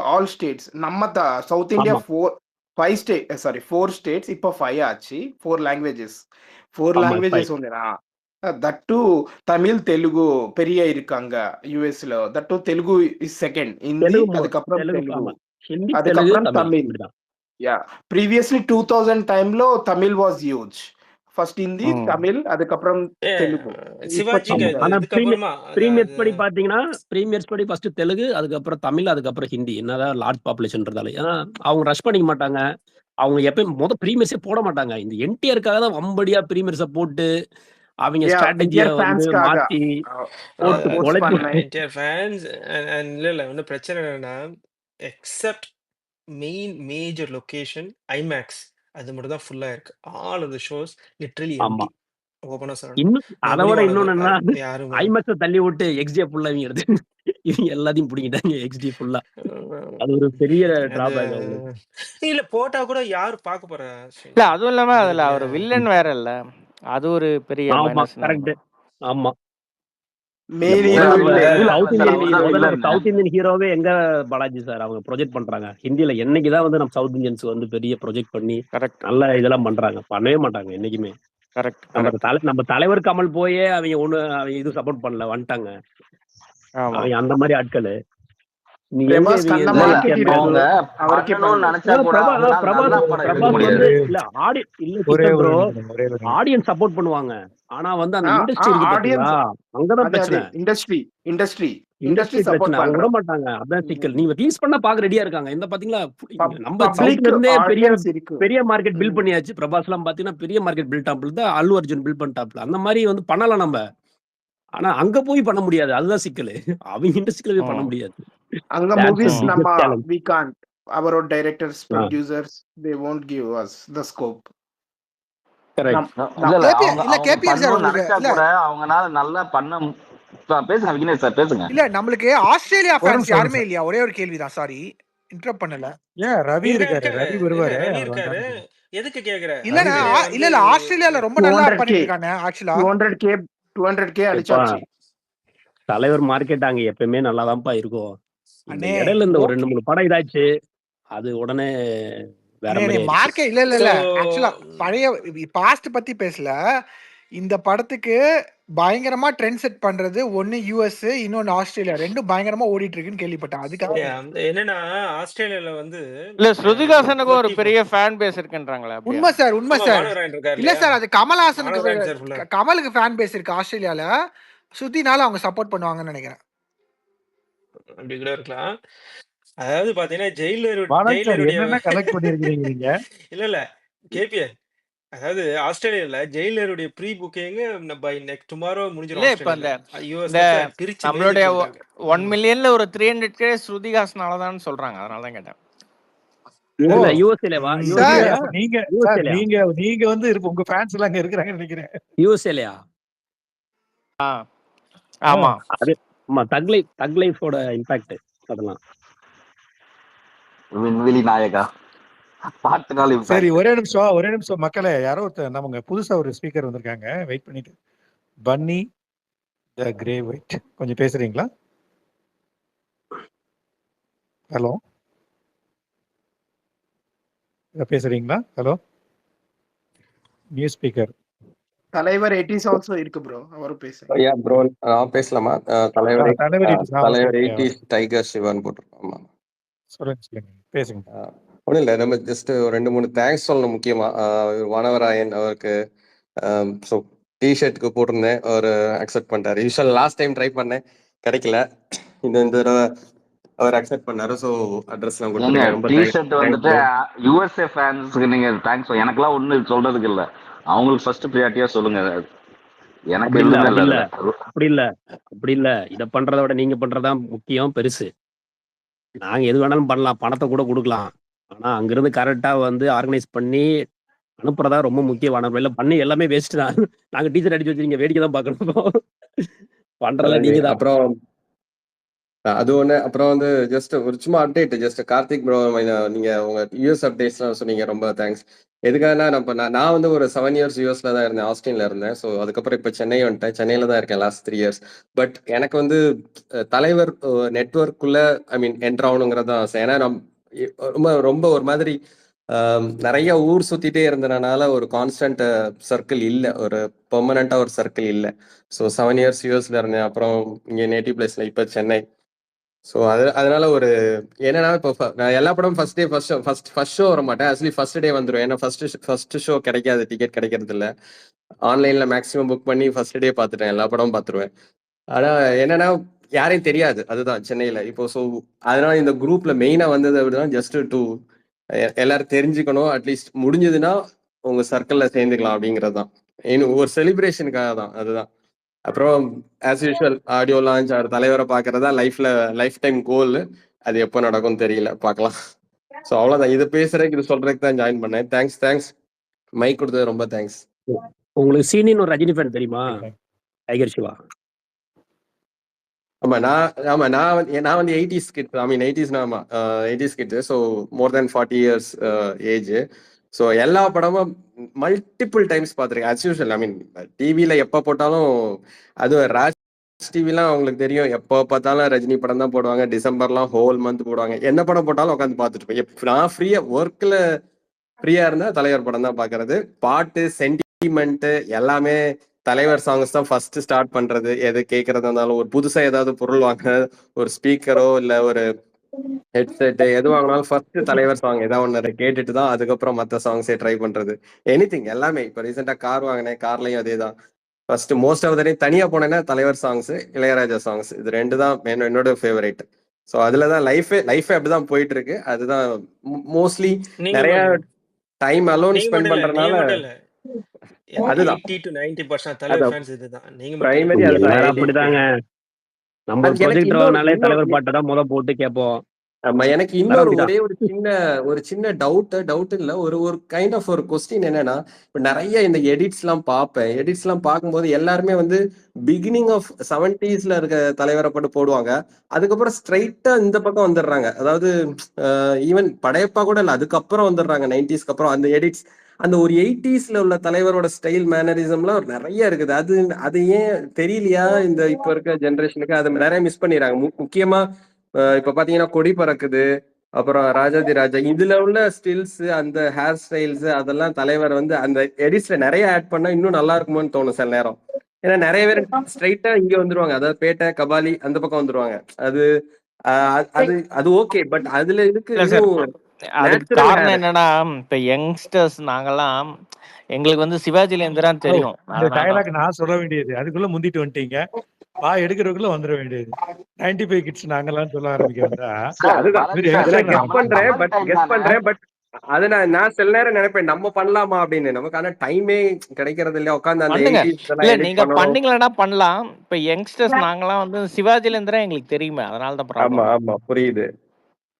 All states. நம்ம south India ஆமா 4 states. இப்போ 5 ஆச்சு. 4 லாங்குவேஜஸ். 4 ஆமா லாங்குவேஜஸ் ஒன்னுனா தட் டு தமிழ், தெலுங்கு பெரிய இருக்காங்க யுஎஸ்ல. That too Telugu is second. Hindi, Telugu அதுக்கப்புறம் தெலுங்கு தெலுங்கு, ஆமா ஹிந்தி தெலுங்கு அதுக்கப்புறம் தமிழ் தமிழ். இப்படிதான் Yeah. Previously 2000 timeలో Tamil was huge. First Hindi, ம். தமிழ், அதுக்கப்புறம் தெலுங்கு. இப்போ சிவாஜிக்கு ஆமா ஆனா இதுக்கப்புறமா ப்ரீமியர்ஸ் படி பாத்தீங்கன்னா ப்ரீமியர்ஸ் படி ஃபர்ஸ்ட் தெலுங்கு அதுக்கப்புறம் தமிழ் அதுக்கப்புறம் ஹிந்தி என்னதான் லார்ஜ் பாப்புலேஷன்றதால ஏன்னா அவங்க ரஷ் பண்ணிக்க மாட்டாங்க அவங்க எப்பயும் ப்ரீமியர்ஸே போட மாட்டாங்க இந்த என்டிஆருக்காக தான் வம்படியா ப்ரீமியர்ஸை போட்டு அவங்க ஸ்ட்ராட்டஜியை என்டிஆர் வந்து ஃபேன்ஸ்க்காக மாத்தி போட்டு போஸ்ட் குழப்பி பண்ணேன். என்டிஆர் ஃபேன்ஸ் இல்ல ஒன்றும் பிரச்சனை என்னன்னா எக்ஸப்ட் மேஜர் லொகேஷன் ஐமேக்ஸ் அது மட்டும் தான் ஃபுல்லா இருக்கு. All of the shows literally ஆமா எம்டி. ஓபனா சொல்லணும். இன்னும் அதை விட இன்னொன்னு என்ன யாரும் ஐமேக்ஸை தள்ளி விட்டு எக்ஸ்டியை ஃபுல்லா இவங்க எடுத்து இவங்க எல்லாத்தையும் பிடிக்கிட்டாங்க எக்ஸ்டி ஃபுல்லா அது ஒரு பெரிய டிராபேக் அவங்களுக்கு இல்ல போட்டா கூட யாரு பார்க்க போறா? இல்ல அதுவும் இல்லாம அதுல அவர் வில்லன் வேற இல்ல. அது ஒரு பெரிய ஆமா மைனஸ். கரெக்ட் ஆமா மெயின் சவுத் இந்தியன் ஹீரோவே எங்க பாலாஜி சார் அவங்க ப்ரொஜெக்ட் பண்றாங்க ஹிந்தில என்னைக்குதான் வந்து நம்ம சவுத் இந்தியன்ஸ் வந்து பெரிய ப்ரொஜெக்ட் பண்ணி கரெக்ட் நல்ல இதெல்லாம் பண்றாங்க பண்ணவே மாட்டாங்க என்னைக்குமே கரெக்ட் நம்ம தலைவர் கமல் போயே அவங்க இது சப்போர்ட் பண்ணல வந்துட்டாங்க ஆமா அவங்க அந்த மாதிரி ஆட்கள் நீங்க பிரபாஸ் எங்க கண்ண இவங்க மார்க்கெட் இருக்கு. அவங்க அவருக்கே பண்ணணும்னு பண்ணல. நினைச்சா கூட அவங்களால நல்ல படம் எடுக்க பிரபாஸ் முடியாது. வந்து இல்ல இல்ல ப்ரோ ஆடியன்ஸ் சப்போர்ட் பண்ணுவாங்க ஆனா வந்து அந்த இண்டஸ்ட்ரி இருக்கு பாத்தீங்களா அங்கதான் பிரச்சனை இண்டஸ்ட்ரி இண்டஸ்ட்ரி சப்போர்ட் பிரச்சனை அவங்க விட பண்றாங்க. மாட்டாங்க அதான் சிக்கல் நீங்க ரிலீஸ் பண்ண பாக்க ரெடியா இருக்காங்க இந்த பாத்தீங்களா நம்ம பப்ளிக் சவுத்ல இருந்தே பெரிய ஆடியன்ஸ் இருக்கு. பெரிய மார்க்கெட் பில்ட் பண்ணியாச்சு பிரபாஸ் எல்லாம் பாத்தீங்கன்னா பெரிய மார்க்கெட் பில்ட் டாப்ல தான் அல்லு அர்ஜுன் பில்ட் பண்ணிட்டாப்ல அந்த மாதிரி வந்து பண்ணலாம் நம்ம ஆனா அங்க போய் பண்ண முடியாது அதுதான் சிக்கல் அவங்க இண்டஸ்ட்ரியில போய் பண்ண முடியாது அங்க That's the மூவிஸ் biggest நம்ம challenge. we can't. Our directors producers they won't give us the scope. Correct. இல்ல KPR அவங்க இல்ல அவங்க கேபிஆர் சார் பண்ணணும்னு உங்களுக்கு நினைச்சா இல்ல கூட அவங்கனால நல்லா பண்ண பேசுங்க விக்னேஷ் சார் பேசுங்க. இல்ல நம்மளுக்கு ஆஸ்திரேலியா ஒரு ஃபேன்ஸ் நிமிஷம், யாருமே இல்லையா? ஒரே ஒரு கேள்விதான். சாரி இன்டரப்ட் பண்ணல. ஏன் ரவி இருக்காரு, இருக்காரு. ரவி வருவாரு. ரவி அவர் இருக்காரு. வந்தாருன்னு எதுக்கு கேக்குற? இல்லண்ணா ஆஸ்திரேலியா இல்ல வந்து ஆஸ்திரேலியால ரொம்ப நல்லா 200K பண்ணிட்டு இருக்காங்க ஆக்சுவலா. 200K அடிச்சாச்சு. தலைவர் மார்க்கெட் அங்க எப்பயுமே நல்லாதான்ப்பா இருக்கும் இந்த அண்ணே இடையில இந்த ஒரு ஓகே 2-3 படம் இதாச்சு அது உடனே வேற அண்ணே மாதிரி ஆயிடுச்சு மார்க்கெட் இல்ல இல்ல இல்ல So, ஆக்சுவலா பழைய பாஸ்ட் பத்தி பேசல. இந்த படத்துக்கு பயங்கரமா ட்ரெண்ட் செட் பண்றது ஒன்னு யூஎஸ் இன்னொன்னு ஆஸ்திரேலியா ரெண்டும் பயங்கரமா ஓடிட்டு இருக்குன்னு கேள்விப்பட்டேன். அதுக்காக என்னன்னா ஆஸ்திரேலியால வந்து இல்ல ஸ்ருதிகாசனுக்கு ஒரு 40 பெரிய ஃபேன் பேஸ் இருக்குன்றாங்களே அப்படியா? உண்மை சார் உண்மை ஆமா, சார். மாணவராயன் இருக்காரு இல்ல இல்லையா? சார் அது கமல்ஹாசனுக்கு மாணவராயன் சார் full-ஆ. கமலுக்கு ஃபேன் பேஸ் இருக்கு ஆஸ்திரேலியால. சுத்தினால அவங்க சப்போர்ட் பண்ணுவாங்கன்னு நினைக்கிறேன். அப்படி கூட இருக்கலாம். அதாவது பாத்தீங்கன்னா பாலாஜி சார் ஜெயிலருடைய என்னென்ன கலெக்ட் பண்ணிருக்கீங்க நீங்க? இல்ல கேபிஆர் அதாவது ஆஸ்திரேலியால ஜெயிலருடைய pre booking by next tomorrow முடிஞ்சிரும். இல்ல இப்ப அந்த யூஎஸ் இந்த பிரிச்சு நம்மளுடைய மேஜர் சொல்லிட்டாங்க. 1 மில்லியன்ல ஒரு 300K ஸ்ருதிகாசனாலதான் சொல்றாங்க. அதனால தான் கேட்டேன். இல்ல யூஎஸ்ஏலவா சார் அப்ப நீங்க சார் நீங்க வந்து உங்க ஃபேன்ஸ் எல்லாம் அங்க இருக்கிறாங்கன்னு நினைக்கிறேன். யூஎஸ்ஏலயா ஆமா அது ஆமா தக் லைஃபோட இம்பாக்ட் அதெல்லாம் விண்வெளி நாயகா பாட்டுனால சரி ஒரே நிமிஷம் மக்களே, யாரோ நமக்கு புதுசா ஒரு ஸ்பீக்கர் வந்திருக்காங்க. வெயிட் பண்ணிட்டு பன்னி த கிரே ஒயிட் கொஞ்சம் பேசுறீங்களா? ஹலோ பேசுறீங்களா? ஹலோ நியூ ஸ்பீக்கர் தலைவர் 80s ஆல்சோ இருக்கு ப்ரோ. அவரும் பேசுங்க. ஐயா ப்ரோ நான் பேசலாமா? தலைவர் தலைவர் 80s டைகர் சிவன் போட்டிருக்கோம். சொல்லுங்க பேசுங்க. ஒன்றும் இல்லை, நம்ம ஜஸ்ட் ஒரு 2-3 தேங்க்ஸ் சொல்லணும். முக்கியமாக வானவராயன் அவருக்கு ஸோ டிஷர்ட்டுக்கு போட்டிருந்தேன், அவர் அக்செப்ட் பண்ணிட்டாரு. யூஸ்வல் லாஸ்ட் டைம் ட்ரை பண்ணேன் கிடைக்கல, இந்த தடவை அவர் அக்செப்ட் பண்ணாரு. ஸோ அட்ரஸ்லாம் கொடுத்துருக்கேன். ரொம்ப டிஷர்ட் வந்துட்டு யுஎஸ்ஏ ஃபேன்ஸ்க்கு நீங்க தேங்க்ஸ். எனக்குலாம் ஒன்றும் சொல்றதுக்கு இல்லை, அவங்களுக்கு ஃபர்ஸ்ட் ப்ரியாரிட்டியா சொல்லுங்க. எனக்கு அப்படி இல்ல இத பண்றதை விட நீங்க பண்றதுதான் முக்கியம் பெருசு. நாங்க எது வேணாலும் பண்ணலாம், பணத்தை கூட கொடுக்கலாம். ஆனா அங்கிருந்து கரெக்டா வந்து ஆர்கனைஸ் பண்ணி அனுப்புறதா ரொம்ப முக்கியமான பண்ணி எல்லாமே வேஸ்ட் தான். நாங்க டீச்சர் அடிச்சு வச்சு நீங்க வேடிக்கை தான் பார்க்கணும். பண்றதா நீங்க தான். அப்புறம் அது ஒண்ணு. அப்புறம் வந்து ஜஸ்ட் ஒரு சும்மா அப்டேட், ஜஸ்ட் கார்த்திக் ப்ரோ, நீங்க உங்க யூஎஸ் அப்டேட்ஸ்லாம் சொன்னீங்க, ரொம்ப தேங்க்ஸ். எதுக்காகனா நான் வந்து ஒரு 7 இயர்ஸ் யூஎஸ்ல தான் இருந்தேன், ஆஸ்டின்ல இருந்தேன். ஸோ அதுக்கப்புறம் இப்போ சென்னை வந்துட்டேன். சென்னையில தான் இருக்கேன் லாஸ்ட் 3 இயர்ஸ். பட் எனக்கு வந்து தலைவர் நெட்ஒர்க்குள்ள ஐ மீன் என்டர் ஆகணுங்கிறது தான் ஆசை. ஏன்னா ரொம்ப ரொம்ப ஒரு மாதிரி நிறைய ஊர் சுத்திட்டே இருந்தனால ஒரு கான்ஸ்டன்ட் சர்க்கிள் இல்லை, ஒரு பெர்மனண்டா ஒரு சர்க்கிள் இல்லை. ஸோ 7 இயர்ஸ் யூஎஸ்ல இருந்தேன். அப்புறம் இங்கே நேட்டிவ் பிளேஸ்ல இப்போ சென்னை. ஸோ அதனால ஒரு என்னன்னா இப்போ நான் எல்லா படமும் ஃபர்ஸ்ட் டே ஃபர்ஸ்ட் ஷோ வர மாட்டேன். ஆக்சுவலி ஃபர்ஸ்ட் டே வந்துடும். ஏன்னா ஃபர்ஸ்ட் ஷோ கிடைக்காது, டிக்கெட் கிடைக்கிறது இல்லை. ஆன்லைன்ல மேக்ஸிமம் புக் பண்ணி ஃபர்ஸ்ட் டே பார்த்துட்டேன், எல்லா படமும் பார்த்துருவேன். ஆனா என்னன்னா யாரையும் தெரியாது, அதுதான் சென்னையில இப்போ. ஸோ அதனால இந்த குரூப்ல மெயினா வந்தது அப்படிதான், ஜஸ்ட் டு எல்லாரும் தெரிஞ்சுக்கணும், அட்லீஸ்ட் முடிஞ்சதுன்னா உங்க சர்க்கிள்ல சேர்ந்துக்கலாம் அப்படிங்கிறது தான். இன்னும் ஒரு செலிப்ரேஷனுக்காக தான், அதுதான். அப்புறம் ஆஸ் யூஷுவல் ஆடியோ லான்ச், அவர் தலைவரை பார்க்கறதா லைஃப் டைம் கோல். அது எப்போ நடக்கும்னு தெரியல, பார்க்கலாம். ஸோ அவ்வளோதான், இது பேசுறதுக்கு இது சொல்றதுக்கு தான் ஜாயின் பண்ணேன். தேங்க்ஸ் மைக் கொடுத்தது ரொம்ப தேங்க்ஸ். உங்களுக்கு சீனின்னு ஒரு ரஜினி ஃபேன் தெரியுமா? டைகர் சிவா. ஆமா நான் வந்து 80s கிட், ஐ மீன் 80s கிட். ஸோ மோர் தென் 40 இயர்ஸ் ஏஜ். ஸோ எல்லா படமும் மல்டிபிள் டைம்ஸ் பார்த்துருக்கேன் ஆஸ் யூஷுவல். ஐ மீன் டிவியில எப்போ போட்டாலும், அதுவும் ராஜ் டிவிலாம் அவங்களுக்கு தெரியும், எப்போ பார்த்தாலும் ரஜினி படம் தான் போடுவாங்க. டிசம்பர்லாம் ஹோல் மந்த் போடுவாங்க. என்ன படம் போட்டாலும் உட்காந்து பார்த்துட்டு இருப்பேன். நான் ஒர்க்ல ஃப்ரீயா இருந்தா தலைவர் படம் தான் பார்க்கறது. பாட்டு, சென்டிமெண்ட் எல்லாமே தலைவர் சாங்ஸ் தான் ஃபர்ஸ்ட் ஸ்டார்ட் பண்றது. எது கேட்கறதா இருந்தாலும், ஒரு புதுசா ஏதாவது பொருள் வாங்க, ஒரு ஸ்பீக்கரோ இல்ல ஒரு ஹெட்செட் எது வாங்கினாலும் ஃபர்ஸ்ட் தலைவர் சாங் ஏதாவது ஒன்று கேட்டுட்டு தான் அதுக்கப்புறம் மற்ற சாங்ஸே ட்ரை பண்றது. எனிதிங் எல்லாமே. இப்போ ரீசெண்டா கார் வாங்கினேன், கார்லயும் அதே தான். First most of the time தனியா போனேன்னா தலைவர் சாங்ஸ், இளையராஜா சாங்ஸ், இது ரெண்டு தான் என்னோட ஃபேவரேட். ஸோ அதுலதான் லைஃபே அப்படிதான் போயிட்டு இருக்கு. அதுதான் மோஸ்ட்லி நிறைய டைம் அலோன் ஸ்பெண்ட் பண்றதுனால அதுதான் 80 to 90% தலைவர் ஃபேன்ஸ் இதுதான். நீங்க பிரைமரி எல்லாரும் அப்படிதாங்க. நம்ம ப்ரொஜெக்டர்னாலே தலைவர் பாட்டை தான் போட்டு கேட்போம். ஆமா, எனக்கு இன்னொரு ஒரு சின்ன டவுட் இல்ல, ஒரு கைண்ட் ஆஃப் ஒரு கொஸ்டின் என்னன்னா, இப்ப நிறைய இந்த எடிட்ஸ் எல்லாம் பார்க்கும்போது எல்லாருமே வந்து பிகினிங் ஆஃப் 70s இருக்க தலைவரை போட்டு போடுவாங்க. அதுக்கப்புறம் ஸ்ட்ரைட்டா இந்த பக்கம் வந்துடுறாங்க. அதாவது ஈவன் படையப்பா கூட இல்ல, அதுக்கப்புறம் வந்துடுறாங்க 90s அப்புறம் அந்த எடிட்ஸ். அந்த ஒரு 80s உள்ள தலைவரோட ஸ்டைல் மேனரிசம்லாம் நிறைய இருக்குது. அது ஏன் தெரியலையா இந்த இப்ப இருக்க ஜெனரேஷனுக்கு? அது நிறைய மிஸ் பண்ணிடுறாங்க. முக்கியமா இப்ப பாத்தீங்கன்னா கொடி பறக்குது, அப்புறம் ராஜாதி ராஜா, இதுல உள்ள ஸ்டில்ஸ், அந்த ஹேர் ஸ்டைல்ஸ், அதெல்லாம் தலைவர் வந்து அந்த எடிட்ஸ்ல நிறைய ஆட் பண்ணா இன்னும் நல்லா இருக்குமோன்னு தோணும் சில நேரம். ஏன்னா நிறைய பேர் ஸ்ட்ரைட்டா இங்க வந்துருவாங்க, அதாவது பேட்டை, கபாலி அந்த பக்கம் வந்துருவாங்க. அது ஓகே, பட் அதுல இருக்கு அதுக்கு காரணம் என்னன்னா, இப்ப யங்ஸ்டர்ஸ் நாங்கெல்லாம், எங்களுக்கு வந்து சிவாஜிலேருந்து தான் தெரியும். இந்த டயலாக் நான் சொல்ல வேண்டியது, அதுக்குள்ள முந்திட்டு வந்துட்டீங்க. எடுக்கிறதுக்குள்ள வந்துட வேண்டியது. 95 கிட்ஸ் நாங்கெல்லாம் சொல்ல ஆரம்பிக்கிறதா? பண்றேன் பட் அது நான் சில நேரம் நினைப்பேன் நம்ம பண்ணலாமா அப்படின்னு. நமக்கு ஆனா டைமே கிடைக்கிறது இல்ல உட்காந்து அந்த இல்ல நீங்க பண்ணீங்களா பண்ணலாம். இப்ப யங்ஸ்டர்ஸ் நாங்கெல்லாம் வந்து சிவாஜிலேருந்து தான் எங்களுக்கு தெரியுமே, அதனால தான் ப்ராப்ளம். ஆமா புரியுது.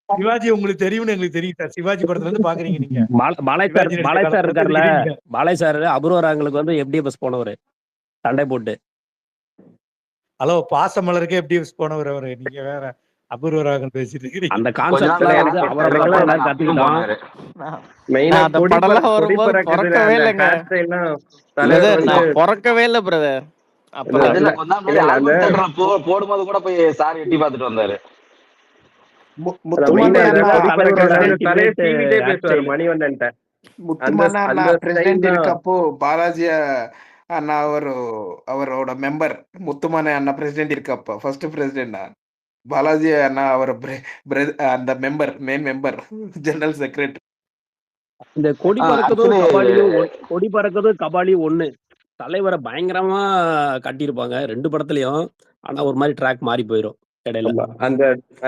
சிவாஜி உங்களுக்கு தெரியும்னு எங்களுக்கு தெரியும் சார். சிவாஜி படத்துல இருந்து பாக்குறீங்க நீங்க. பாலாய் சார் இருக்காருல்ல, பாலாய் சார் அபூர்வராங்களுக்கு வந்து எப்படி பஸ் போனவரு, சண்டை போட்டு. ஹலோ, பாசமலருக்கே எப்படி போனவர் அவரு, நீங்க வேற அபூர்வராகன் பேசிட்டு இருக்கீங்க. அந்த கான்செப்ட்ல வந்து அவரெல்லாம் கத்துக்கிட்டோம். மெயினா அந்த படம்லாம் வரும்போது பிறக்கவே இல்லைங்க. நான் பிறக்கவே இல்லை பிரதர். போடும்போது கூட போய் சார் எட்டி பார்த்துட்டு வந்தாரு. இருக்கப்போ பாலாஜி அண்ணா அவரோட மெம்பர் முத்துமனை அண்ணா பிரசிடென்ட் இருக்கப்போ ஃபர்ஸ்ட் பிரசிடென்ட் பாலாஜி அண்ணா அவர் அந்த மெயின் மெம்பர் ஜெனரல் செக்ரட்டரி. இந்த கொடி பறக்குது கபாலி ஒண்ணு தலைவரை பயங்கரமா கட்டியிருப்பாங்க 2 படத்துலயும். ஆனா ஒரு மாதிரி ட்ராக் மாறி போயிடும் இடையில.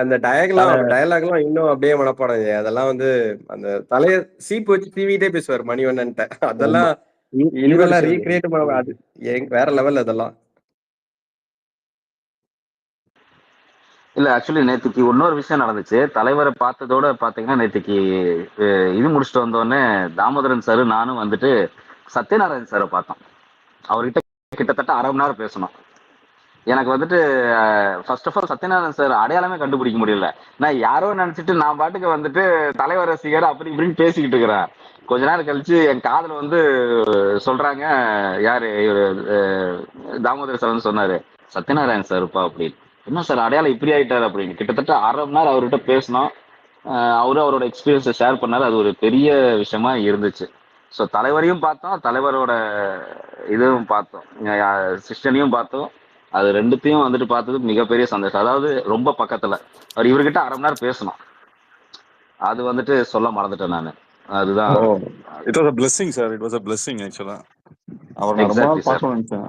அந்த டயலாக்லாம் இன்னும் அப்படியே மனப்பாடம். அதெல்லாம் வந்து அந்த தலைய சீப்பு வச்சு டிவிட்டே பேசுவார் மணிவண்ணன்ட்ட. அதெல்லாம் இதெல்லாம் ரீக்ரியேட் பண்ண அது வேற லெவல் அதெல்லாம். இல்ல ஆக்சுவலி நேற்றுக்கு இன்னொரு விஷயம் நடந்துச்சு. தலைவரை பார்த்ததோட பாத்தீங்கன்னா, நேற்றுக்கு இது முடிச்சுட்டு வந்தோடனே தாமோதரன் சார் நானும் வந்துட்டு சத்யநாராயண் சாரை பார்த்தோம். அவர்கிட்ட கிட்டத்தட்ட 1/2 மணி நேரம் பேசணும். எனக்கு வந்துட்டு first of all Sathyanarayanan sir அடையாளமே கண்டுபிடிக்க முடியல. நான் யாரோ நினைச்சிட்டு நான் பாட்டுக்கு வந்துட்டு தலைவர் ரசிகர் அப்படி இப்படின்னு பேசிக்கிட்டு இருக்கிறேன். கொஞ்ச நேரம் கழிச்சு என் காதுல வந்து சொல்றாங்க, யாரு இவரு தாமோதர சார்னு சொன்னாரு, சத்யநாராயணன் சார்ப்பா அப்படின்னு. என்ன சார் அடையாளம் இப்படி ஆயிட்டாரு அப்படின்னு. கிட்டத்தட்ட 1/2 மணி நேரம் அவர்கிட்ட பேசினோம். அவரும் அவரோட எக்ஸ்பீரியன்ஸை ஷேர் பண்ணாரு. அது ஒரு பெரிய விஷயமா இருந்துச்சு. ஸோ தலைவரையும் பார்த்தோம், தலைவரோட இதுவும் பார்த்தோம், சிஸ்டனையும் பார்த்தோம். அது ரெண்டுத்தையும் வந்துட்டு பார்த்தது மிகப்பெரிய சந்தோஷம். அதாவது ரொம்ப பக்கத்துல அவர் இவர்கிட்ட 1/2 மணி நேரம் பேசணும். அது வந்துட்டு சொல்ல மறந்துட்டேன் நான். அதுதான் it was a blessing sir. It was a blessing ஆக்சுவலா. அவர் நான் ரொம்ப நாள் பார்க்கணும்னு நினைச்சேன்.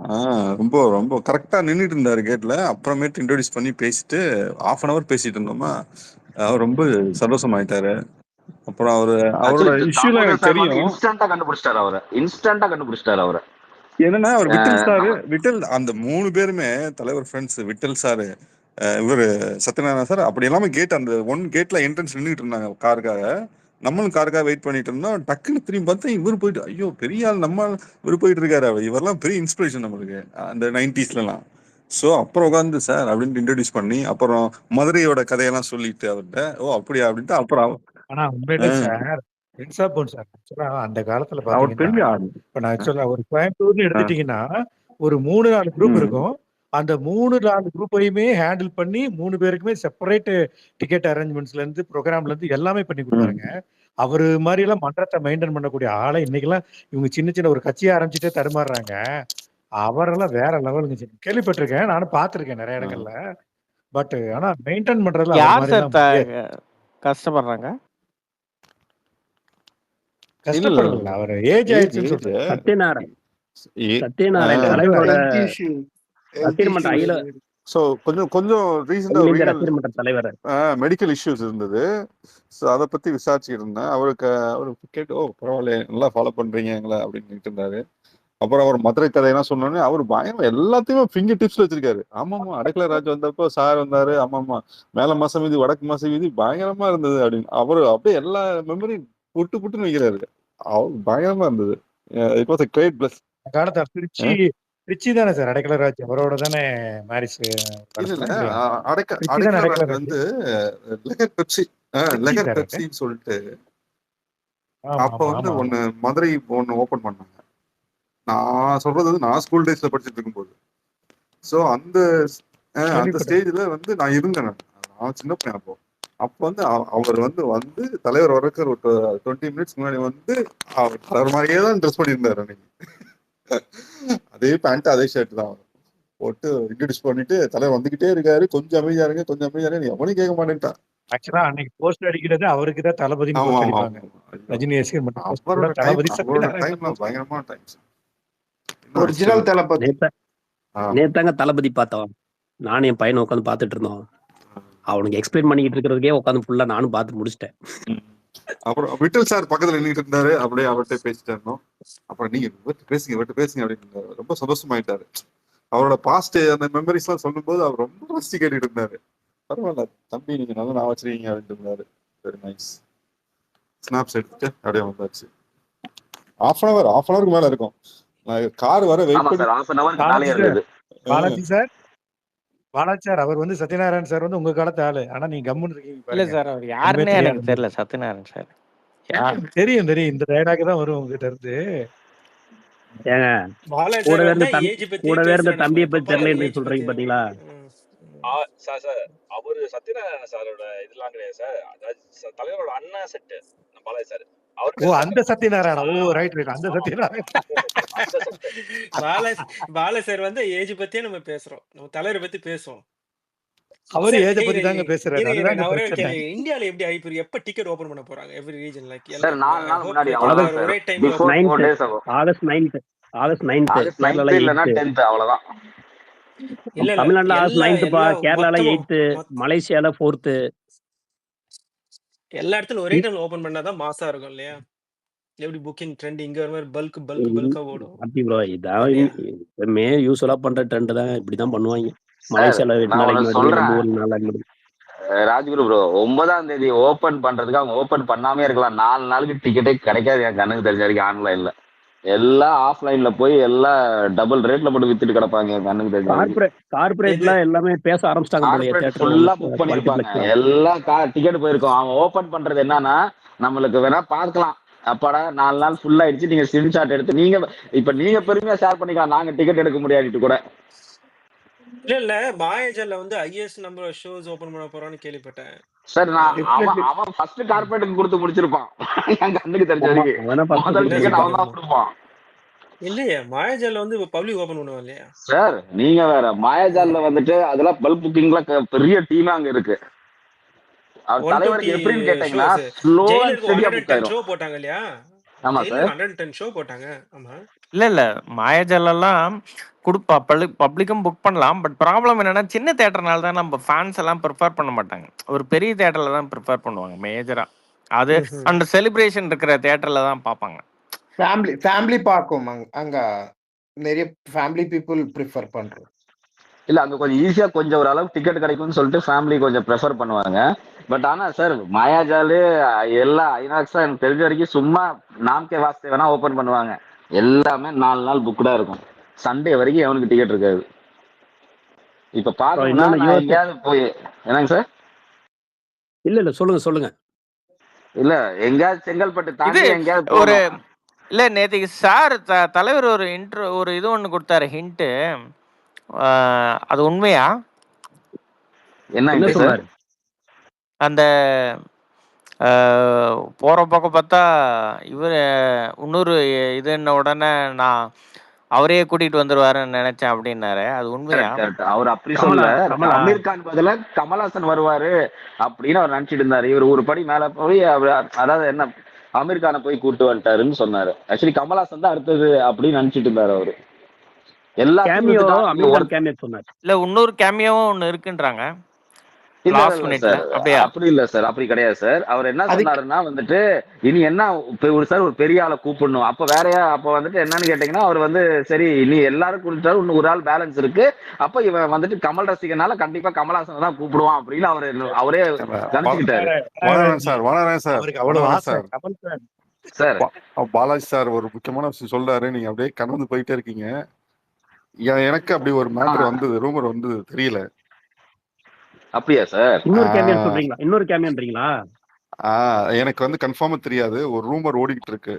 ரொம்ப ரொம்ப கரெக்டா நின்றுட்டு இருந்தாரு கேட்ல. அப்புறமேட்டு இன்ட்ரோடியூஸ் பண்ணி பேசிட்டு 1/2 an hour பேசிட்டு இருந்தோமா. அவர் ரொம்ப சந்தோஷமாயிட்டாரு. அப்புறம் அவரோட இஷ்யூல எனக்கு தெரியும். இன்ஸ்டன்டா கண்டுபிடிச்சிட்டாரு அவரை. என்னன்னா அவர் விட்டல் சாரு, விட்டல் அந்த 3 பேருமே தலைவர் ஃப்ரெண்ட்ஸ். விட்டல் சாரு, இவரு சத்யநாராயணன் சார், அப்படி எல்லாமே கேட் அந்த 1 கேட்ல என்ட்ரன்ஸ் நின்றுட்டு இருந்தாங்க காருக்காக. நம்மளும் காருக்காக வெயிட் பண்ணிட்டு இருந்தோம். டக்குன்னு திரும்பி பார்த்தா இவர் போயிட்டு, ஐயோ பெரிய ஆள் நம்ம இவர் போயிட்டு இருக்காரு. இவரெல்லாம் பெரிய இன்ஸ்பிரேஷன் நம்மளுக்கு அந்த 90sலாம். ஸோ அப்புறம் உட்காந்து சார் அப்படின்ட்டு இன்ட்ரடியூஸ் பண்ணி, அப்புறம் மதுரையோட கதையெல்லாம் சொல்லிட்டு அவர்கிட்ட, ஓ அப்படியா அப்படின்ட்டு அப்புறம் ஆனா உண்மையிலே sir prince of phone sir ஆக்சுவலா அந்த காலத்துல அவர் பெரிய பாத்தீங்கன்னா ஆள். இப்ப நான் ஆக்சுவலா ஒரு கோயம்புத்தூர்னு எடுத்துட்டீங்கன்னா ஒரு 3-4 குரூப் ம். இருக்கும். அந்த 3-4 குரூப்பையுமே ஹேண்டில் பண்ணி 3 பேருக்குமே செப்பரேட் டிக்கெட் அரேஞ்ச்மெண்ட்ஸ்ல இருந்து ப்ரோக்ராம்ல இருந்து எல்லாமே பண்ணி ம். கொடுப்பாருங்க. அவரு மாதிரி எல்லாம் மன்றத்தை மெயின்டைன் பண்ணக்கூடிய ஆளை இன்னைக்கெல்லாம் இவங்க சின்ன சின்ன ஒரு கட்சியை ஆரம்பிச்சுட்டே தடுமாறுறாங்க. அவரெல்லாம் வேற லெவலுங்க. கேள்விப்பட்டிருக்கேன், நானும் பார்த்திருக்கேன் நிறைய ஆ. இடங்கள்ல. பட் ஆனா மெயின்டைன் பண்றதுல அவர் யார் மாதிரி சார் எல்லாம் முடியாது. கஷ்டப்படுறாங்க? இல்ல கஷ்டப்படல, அவர் ஏஜ் ஆயிடுச்சுன்னு ஏஜ் சொல்றேன். சத்யநாராயண் ஏ- சத்யநாராயண் ஆ. தலைவரோட ஹெல்த் இஷ்யூ ரசிகர்மன்ற அகில ஸோ கொஞ்சம் ரீசெண்டா அகில இந்திய ரீனல் ரசிகர்மன்ற தலைவர். மெடிக்கல் இஷ்யூஸ் இருந்தது. ஸோ அதை பத்தி விசாரிச்சுட்டு இருந்தேன். அவருக்கு கேட்டு, ஓ பரவாயில்ல நல்லா ஃபாலோ பண்றீங்க எங்களை அப்படின்னு இருந்தாரு. அப்புறம் அவர் மதுரை கதையெல்லாம் சொன்னோன்னே அவர் பயங்கரம் எல்லாத்தையுமே ஃபிங்கர் டிப்ஸ்ல வச்சிருக்காரு. ஆமாமா அடக்கல ராஜ் வந்தப்போ சார் வந்தாரு, ஆமாமா மேல மாசம் வீதி வடக்கு மாசம் வீதி பயங்கரமா இருந்தது அப்படின்னு அவரு அப்படியே எல்லா மெமரியும் புட்டுன்னு வைக்கிறாரு. அவர் பயங்கரமா இருந்தது. It was a great bless. அந்த காலத்துல திருச்சி தானே சார் அடைக்கலராஜ் அவரோட தானே மேரிஸ் இல்ல இல்ல இல்லையா? திருச்சி தானே அடைக்கல ராஜ் அடைக்கலராஜ். வந்து லெகர் பெப்சி திருச்சி லெகர் சார் அது. பெப்சின்னு சொல்லிட்டு ஆமா அப்ப ஆமா வந்து ஆமா ஒண்ணு மதுரை ஒண்ணு ஓபன் பண்ணாங்க. நான் சொல்றது வந்து நான் ஸ்கூல் டேஸ்ல படிச்சுட்டு இருக்கும்போது. ஸோ அந்த அந்த கேள்விப்பட்டேன். ஸ்டேஜ்ல வந்து நான் இருந்தேன். நான் சின்ன பையன் அப்போ. அப்போ வந்து அவர் வந்து தலைவர் வரக்கு ஒரு 20 மினிட்ஸ் முன்னாடி வந்து அவர் தலைவர் மாதிரியே தான் ட்ரெஸ் பண்ணியிருந்தாரு அன்னைக்கு. அதே பேண்ட் அதே ஷர்ட் தான் போட்டு இன்ட்ரடியூஸ் பண்ணிட்டு தலைவர் வந்துகிட்டே இருக்காரு. கொஞ்சம் அமைதியா இருங்க, கொஞ்சம் அமைதியா இருங்க, எவனும் கேட்க மாட்டேன்ட்டான். ஆக்சுவலா அன்னைக்கு போஸ்ட் அடிக்கிறது அவருக்கு தான் தளபதினு ஆமா போஸ்ட் ஆமா அடிப்பாங்க. ஆமா. ஐயோ. ரஜினி ரசிகர் மட்டும் போஸ்ட் அவரோட போட தளபதி டைம்லாம் சத்யநாராயணன் போஸ்ட். பயங்கரமான டைம்ஸ். இன்னும் ஒரிஜினல் தளபதி. நேத்தாங்க தளபதி பார்த்தோம். நானும் என் பையனை உட்காந்து பார்த்துட்டு இருந்தோம். அவனுக்கு எக்ஸ்பிளைன் பண்ணிக்கிட்டு இருக்கிறதுக்கே உட்காந்து ஃபுல்லா நானும் பார்த்து முடிச்சிட்டேன். அப்புறம் விட்டல் சார் பக்கத்துல நின்றுட்டு இருந்தாரு. அப்படியே அவர்கிட்ட பேசிட்டு இருந்தோம். அப்புறம் நீங்க பேசுங்க அப்படின்னு இருந்தாரு. ரொம்ப சந்தோஷமாயிட்டாரு. அவரோட பாஸ்ட் அந்த மெமரிஸ் எல்லாம் சொல்லும்போது அவர் ரொம்ப ரசிச்சு கேட்டுட்டு இருந்தாரு. பரவாயில்ல தம்பி, நீங்க நல்லா நான் வச்சிருக்கீங்க அப்படின்ட்டு இருந்தாரு. Very nice. ஸ்னாப்ஸ் எடுத்துட்டு அப்படியே வந்தாச்சு. half an hour மேல இருக்கும். நான் கார் வர வெயிட் ஆமா பண்ணி சார், 1/2 hour மேலேயே இருந்தது. பாலாஜி சார் அவர் வந்து சத்யநாராயண் சார் வந்து உங்க காலத்து ஆளு. ஆனா நீங்க கம்முன்னு இருக்கீங்க இல்ல பாருங்க. சார் அவர் ஒண்ணுமே யாருன்னே எனக்கு தெரியாது. தெரியல சத்யநாராயண் சார். தெரியும் இந்த டயலாக் தான் வரும் உங்ககிட்ட இருந்து. ஏங்க பாலன் கூடவே சார் இருந்த வந்தா ஏஜ் பத்தி கூடவே இருந்த பேசுறேன். தம்பியை நம்ம பத்தி பாப்பால தெரியல ஏஜ் சொல்றீங்க பத்தி. பாத்தீங்களா? சார் அவரு சத்யநாராயண சாரோட இதெல்லாம் கிடையாது சார். அதாவது தலைவரோட அண்ணா செட்டு பாலாஜி சார். அவர் ஓ அந்த சத்யநாராயணா. ஓ ரைட் அந்த சத்யநாராயண். அந்த செட்டு. பால சார் வந்து ஏஜ் பத்தியே நம்ம பேசுறோம். நம்ம தலைவரை பத்தி பேசுவோம். அவரு சார், ஏஜ பத்தி தாங்க பேசுறாரு. அதுதாங்க நான் ஒரே பிரச்சனை. கேள்வி. இந்தியால எப்படி ஐபிஎல் எப்ப டிக்கெட் ஓபன் பண்ண போறாங்க? எவ்ரி ரீஜன் லைக் சார் 4 நாள் முன்னாடி அவ்வளவுதான் சார். ஒரே டைம்ல பிஃபோர் Ninth. 4 days ஆகும். ஆகஸ்ட் 9th ஆகஸ்ட் கேரளால 9th இல்லைன்னா 8th. 10th அவ்வளவுதான். இல்ல தமிழ்நாடுல ஆகஸ்ட் எல்லா 9th பா, எல்லா கேரளால மொத்தமும் 8th, மலேசியால 4th. எல்லா இடத்துல ஒரே டைம்ல ஓபன் பண்ணாதான் மாசா இருக்கும் இல்லையா? எப்படி புக்கிங் ட்ரெண்ட் இங்க ஒரு மாதிரி பல்கா ஓடும். அப்படி ப்ரோ, இதான் இல்லையா? எப்பவுமே யூஸ்வலா பண்ற ட்ரெண்ட் தான். இப்படிதான் பண்ணுவாங்க. சார் மலேசியால 8 நான் நாளைக்கு ஒண்ணு முன்னாடி, நம்ம சொல்றேன். ஊர்ல 4 நாளைக்கு முன்னாடி. ராஜ்குரு ப்ரோ 9ஆம் தேதி ஓபன் பண்றதுக்கு அவங்க ஓபன் பண்ணாமே இருக்கலாம். 4 நாளுக்கு டிக்கெட்டே கிடைக்காது என் கண்ணுக்கு தெரிஞ்ச வரைக்கும் ஆன்லைன்ல. எல்லாம் ஆஃப்லைன்ல போய் எல்லாம் டபுள் ரேட்ல போட்டு வித்துட்டு கிடப்பாங்க கண்ணுக்கு தெரிஞ்ச கார்பரேட்லாம் எல்லாமே பேச ஆரம்பிச்சிட்டாங்க போலயே கார்பரேட் தியேட்டர்ல ஃபுல்லா புக் பண்ணிருப்பாங்க மல்டிபிளெக்ஸ்லாம். எல்லாம் டிக்கெட் போயிருக்கோம். அவன் ஓபன் பண்றது என்னன்னா நம்மளுக்கு வேணா பார்க்கலாம் அப்பாடா 4 நாள் ஃபுல் ஆயிடுச்சு நீங்க ஸ்கிரீன்ஷாட் எடுத்து நீங்க பெருமையா ஷேர் பண்ணிக்கலாம் நாங்க டிக்கெட் எடுக்க முடியாதுட்டு கூட. இல்ல மாயாஜால வந்து highest number of shows open பண்ண போறான்னு கேள்விப்பட்டேன். சார் அவன் ஃபர்ஸ்ட் கார்பரேட்டுக்கு கொடுத்து முடிச்சிருப்பான். என் கண்ணுக்கு தெரிஞ்ச வரைக்கும் முதல் டிக்கெட் அவன் தான் கொடுப்பான். இல்லையா மாயாஜால வந்து பப்ளிக் ஓபன் பண்ணுவான் இல்லையா சார்? நீங்க வேற மாயாஜால வந்துட்டு அதெல்லாம் பல்க் புக்கிங்ல பெரிய டீமா அங்க இருக்கு. அவர் தலைவருக்கு எப்படின்னு கேட்டீங்கன்னா ஸ்லோ அண்ட் ஸ்டெடியா புக் ஆயிரும். ஷோ போட்டாங்க இல்லையா? ஆமா சார் 110 ஷோ போட்டாங்க. ஆமா இல்ல மாயாஜாலெல்லாம் கொடுப்பா பப்ளிக்கும் புக் பண்ணலாம். பட் ப்ராப்ளம் என்னன்னா சின்ன தியேட்டர்னால தான் நம்ம ஃபேன்ஸ் எல்லாம் ப்ரிஃபர் பண்ண மாட்டாங்க. ஒரு பெரிய தியேட்டர்ல தான் ப்ரிஃபர் பண்ணுவாங்க மேஜரா. அது அந்த செலிப்ரேஷன் இருக்கிற தியேட்டர்ல தான் பார்ப்பாங்க. ஃபேமிலி பார்க்கும் அங்க நிறைய ஃபேமிலி பீப்புள் ப்ரிஃபர் பண்றோம். இல்ல அங்க கொஞ்சம் ஈஸியா கொஞ்சம் ஒரு அளவுக்கு டிக்கெட் கிடைக்கும்னு சொல்லிட்டு ஃபேமிலி கொஞ்சம் ப்ரெஃபர் பண்ணுவாங்க. பட் ஆனா சார் மாயாஜாலு எல்லா ஐநாக்ஸா எனக்கு தெரிஞ்ச வரைக்கும் சும்மா நாம்கே வாஸ்தே வேணா ஓபன் பண்ணுவாங்க. எல்லாமே 4 நாள் புக்டா இருக்கும். சண்டே வரைக்கும் எவனுக்கு டிக்கெட் இருக்காது. இப்ப பாக்கணும்னா நான் எங்கேயாவது போய் என்னங்க சார்? இல்ல சொல்லுங்க. இல்ல எங்கேயாவது செங்கல்பட்டு தாண்டி எங்கேயாவது ஒரு இல்ல நேற்றுக்கு சார் தலைவர் ஒரு இது ஒன்று கொடுத்தாரு ஹிண்ட். அது உண்மையா? என்ன சார்? அந்த போற பக்கம் பார்த்தா இவர் இன்னொரு இது என்ன உடனே நான் அவரையே கூட்டிட்டு வந்துருவாருன்னு நினைச்சேன் அப்படின்னாரு. அது உண்மையா? அவர் அப்படி சொல்ல அமீர் கான் பதிலா கமல்ஹாசன் வருவாரு அப்படின்னு அவர் நினைச்சிட்டு இருந்தாரு. இவர் ஒரு படி மேல போய் அதாவது என்ன அமீர் கானை போய் கூட்டு வந்துட்டாருன்னு சொன்னாரு. ஆக்சுவலி கமல்ஹாசன் தான் அடுத்தது அப்படின்னு நினைச்சிட்டு இருந்தாரு அவரு. எல்லா இல்ல இன்னொரு கேமியோவும் ஒண்ணு இருக்குன்றாங்க. அப்படி இல்ல சார், அப்படி கிடையாது சார். அவர் என்ன சொன்னாருன்னா வந்துட்டு இனி என்ன ஒரு பெரிய ஆளை கூப்பிடணும். அப்ப வேறையா அப்ப வந்துட்டு என்னன்னு கேட்டீங்கன்னா அவர் வந்து சரி இனி எல்லாரும் கூப்பிட்டாரு இன்னும் ஒரு ஆள் பேலன்ஸ் இருக்கு. அப்ப இவன் வந்துட்டு கமல் ரசிகனால கண்டிப்பா கமல்ஹாசன் தான் கூப்பிடுவான் அப்படின்னு அவரே நினைச்சுக்கிட்டாரு. சார் பாலாஜி சார் ஒரு முக்கியமான விஷயம் சொல்றாரு. நீங்க அப்படியே கடந்து போயிட்டே இருக்கீங்க. எனக்கு அப்படி ஒரு மேட்டர் வந்தது, ரூமர் வந்தது தெரியல. அப்படியா சார்? இன்னொரு கேமியன்றீங்களா? எனக்கு வந்து கன்ஃபார்மா தெரியாது. ஒரு ரூமர் ஓடிக்கிட்டு இருக்கு.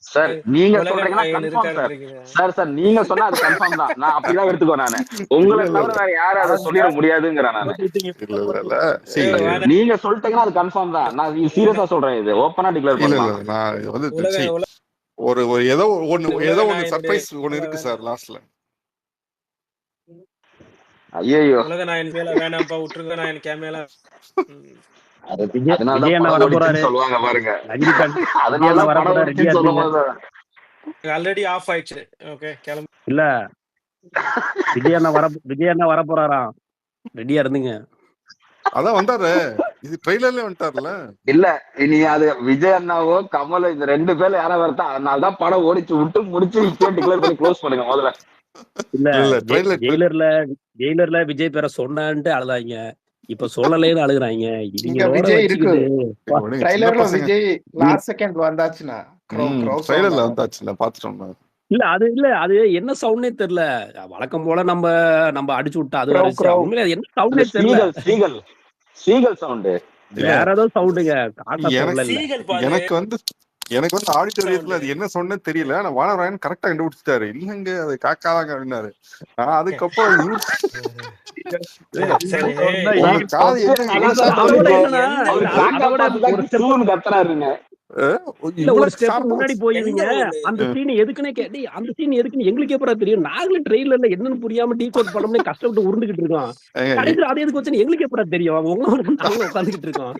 சார் நீங்க சொல்றீங்கன்னா கன்ஃபார்ம் சார். சார் நீங்க சொன்னா அது கன்ஃபார்ம் தான். நான் அப்படிதான் எடுத்துக்கோ. நானு உங்களை தவிர வேற யாரும் அதை சொல்லிட முடியாதுங்கிறேன் நானு. நீங்க சொல்லிட்டீங்கன்னா அது கன்ஃபார்ம் தான். நான் சீரியஸா சொல்றேன். இது ஓப்பனா டிக்ளேர் பண்ணலாம். நான் வந்து ஒரு ஏதோ ஒன்னு சர்ப்ரைஸ் ஒன்னு இருக்கு சார் லாஸ்ட்ல. ஐயோ உலகநாயகன் மேல வேணாம்ப்பா விட்டுருங்க. நான் கேமரா சொல்லுவாங்க பாருங்க. ஆல்ரெடி ஆஃப் ஆயிடுச்சு. ஓகே கிளம்பு. இல்ல விஜய் அண்ணா வர போறாராம். ரெடியா இருந்துங்க. அதான் வந்தாரு. இது ட்ரெய்லர்ல வந்துட்டார்ல. இல்ல இனி அது விஜய் அண்ணாவோ கமல் இந்த 2 பேர்ல யாரா வரட்டா. அதனாலதான் படம் ஓடிச்சு விட்டு முடிச்சு டிக்ளேர் பண்ணி க்ளோஸ் பண்ணுங்க முதல்ல. இல்ல ஜெயிலர்ல விஜய் பேரை சொன்னான்ட்டு அழுதாங்க. இப்ப சொல்லலேன்னு அழுகுறாங்க. விஜய் இருக்கு ட்ரைலர்ல. விஜய் லாஸ்ட் செகண்ட் வந்தாச்சுனா ட்ரைலர்ல வந்தாச்சுல பாத்துட்டோம். இல்ல அது என்ன சவுண்டே தெரியல. வழக்கம் போல நம்ம அடிச்சு விட்டா அது என்ன சவுண்டே தெரியல. சீகல் சவுண்ட் வேற ஏதோ சவுண்டுங்க. எனக்கு வந்து ஆடிட்டோரியத்துல அது என்ன சொன்னே தெரியல. ஆனா வானவராயன் கரெக்டா கண்டுபிடிச்சிட்டாரு. இல்லங்க அது காக்காதாங்க அப்படின்னாரு. அதுக்கப்புறம் ஒரு ஸ்டெப் முன்னாடி போயிருவீங்க. அந்த சீன் எதுக்குன்னு கேட்டி அந்த சீன் எதுக்குன்னு எங்களுக்கு எப்படா தெரியும்? நாங்களும் ட்ரெயிலர்ல என்னன்னு புரியாம டீ கோட் பண்ணோம்னே கஷ்டப்பட்டு உருண்டுகிட்டு இருக்கோம். கடைசியில் அது எதுக்கு வச்சுன்னு எங்களுக்கு எப்படா தெரியும்? நாங்களும் உட்காந்துக்கிட்டு இருக்கோம்.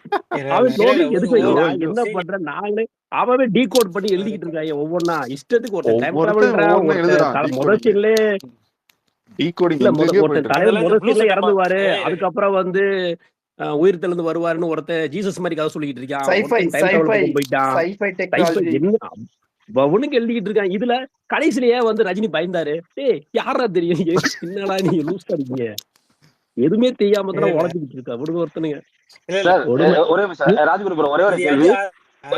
என்ன பண்ற நாங்களே அவவே டீ கோட் பண்ணி எழுதிக்கிட்டு இருக்காங்க ஒவ்வொன்னா இஷ்டத்துக்கு. ஒரு டைம் முதல் சீன்ல இறந்துவாரு. அதுக்கப்புறம் வந்து உயிர் தெளிந்து வருவாருன்னு ஒருத்தர் ஜீசஸ் மாதிரி கதை சொல்லிட்டு இருக்கான். அவனுக்கு எழுதிக்கிட்டு இருக்கான். இதுல கடைசிலேயே வந்து ரஜினி பயந்தாரு. யாரா தெரியும்? என்னடா நீ லூஸ் பண்ணீங்க? எதுவுமே தெரியாம தான் உழைச்சிக்கிட்டு இருக்கா விடுங்க ஒருத்தனுங்க. ராஜகுரு ஒரே ஒரு கேள்வி.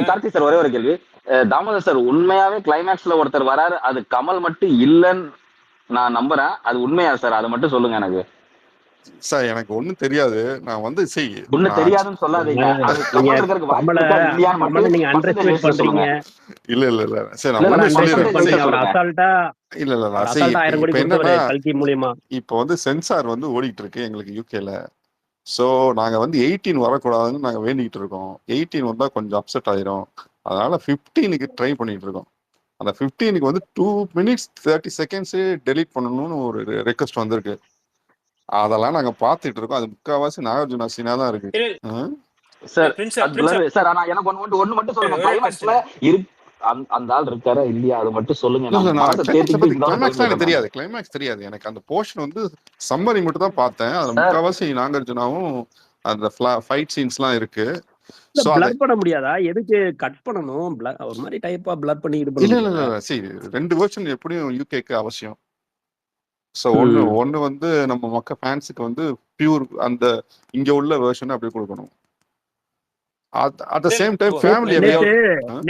கார்த்தி சார் ஒரே ஒரு கேள்வி. தாமோதர் சார் உண்மையாவே கிளைமேக்ஸ்ல ஒருத்தர் வராரு, அது கமல் மட்டும் இல்லைன்னு நான் நம்புறேன். அது உண்மையா சார்? அதை மட்டும் சொல்லுங்க எனக்கு. சார் எனக்கு ஒண்ணும் தெரியாது. நான் வந்து ஒண்ணு நான் தெரியாதுன்னு சொல்லாதீங்க. அது நீங்க கமல் இருக்கிறதுக்கு வாய்ப்பு கமலை இருக்கா இல்லையான்னு கமலை மட்டும் நீங்க அண்டர் பர்சன்டேஜ் எஸ்டிமேட் சொல்லுங்க. பண்றீங்க. இல்ல சார் நான் இல்ல கமலை ஒண்ணு அண்டர் எஸ்டிமேட் சொல்லிடுறேன். பண்றீங்க. அவர் சொல்லுங்க. அசால்ட்டா இல்ல அவர் அசால்ட்டா 1000 கோடி இப்ப கொடுத்தவர் என்னன்னா கல்கி மூலியமா. இப்போ வந்து சென்சார் வந்து ஓடிட்டு இருக்கு எங்களுக்கு யூகேல. ஸோ நாங்க வந்து 18 வரக்கூடாதுன்னு நாங்க வேண்டிக்கிட்டு இருக்கோம். 18 வந்தா கொஞ்சம் அப்செட் ஆயிரும். அதனால 15க்கு ட்ரை பண்ணிட்டு இருக்கோம். அந்த 15க்கு வந்து 2 minutes 30 seconds டெலீட் பண்ணணும்னு ஒரு ரெக்வஸ்ட் வந்திருக்கு. அதெல்லாம் நாங்க பார்த்துட்டு இருக்கோம். அது முக்காவாசி நாகார்ஜுனா சீனா தான் இருக்கு. சார் பிரின்ஸ் அது blur. சார் ஆனா எனக்கு ஒண்ணு மட்டும் சொல்லுங்க. ஒரே கிளைமேக்ஸ்ல கொஸ்டின். அந்த ஆள் இருக்காரா இல்லையா, அது மட்டும் சொல்லுங்க. இல்ல நான் நான் மனசை கிளைமேக்ஸ் பத்தி தேத்திக்கிட்டு இங்க கிளைமேக்ஸ் எனக்கு கிளம்பிடுறேன். தெரியாது. கிளைமேக்ஸ் தெரியாது எனக்கு. அந்த போர்ஷன் வந்து சம்மரி மட்டும் தான் பார்த்தேன். அதுல சார் முக்காவாசி நாகார்ஜுனாவும் அந்த ஃபைட் சீன்ஸ்லாம் இருக்கு. இல்ல ஸோ அதை பிளர் பண்ண முடியாதா? எதுக்கு கட் பண்ணணும்? ஒரு மாதிரி டைப்பா பிளர் பண்ணி இது பண்ண இல்ல முடியாதா? சரி 2 வெர்ஷன் எப்படியும் யூகேக்கு அவசியம். ஸோ ம். ஒன்று வந்து நம்ம ஃபேன்ஸுக்கு வந்து பியூர் அந்த இங்க உள்ள வெர்ஷன் அப்படி கொடுக்கணும். At the same time family நேத்து